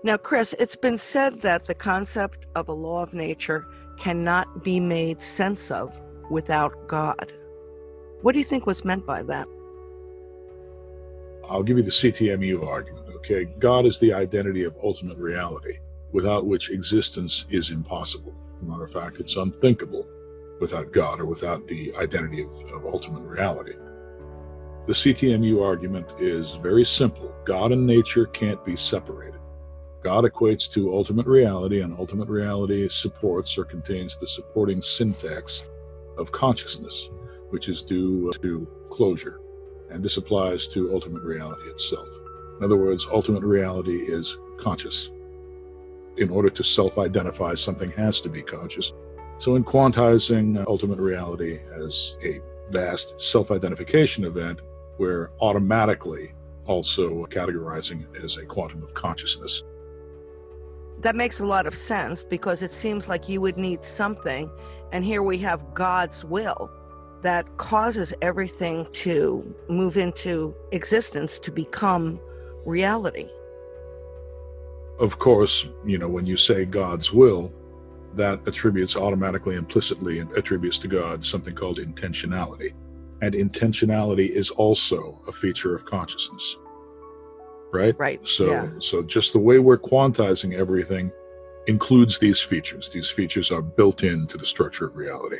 Now, Chris, it's been said that the concept of a law of nature cannot be made sense of without God. What do you think was meant by that? I'll give you the CTMU argument, okay? God is the identity of ultimate reality, without which existence is impossible. As a matter of fact, it's unthinkable without God or without the identity of ultimate reality. The CTMU argument is very simple. God and nature can't be separated. God equates to ultimate reality, and ultimate reality supports or contains the supporting syntax of consciousness, which is due to closure. And this applies to ultimate reality itself. In other words, ultimate reality is conscious. In order to self-identify, something has to be conscious. So in quantizing ultimate reality as a vast self-identification event, we're automatically also categorizing it as a quantum of consciousness. That makes a lot of sense, because it seems like you would need something, and here we have God's will that causes everything to move into existence, to become reality. Of course, when you say God's will, that attributes automatically, implicitly, attributes to God something called intentionality. And intentionality is also a feature of consciousness, right? Right. So just the way we're quantizing everything includes these features. These features are built into the structure of reality.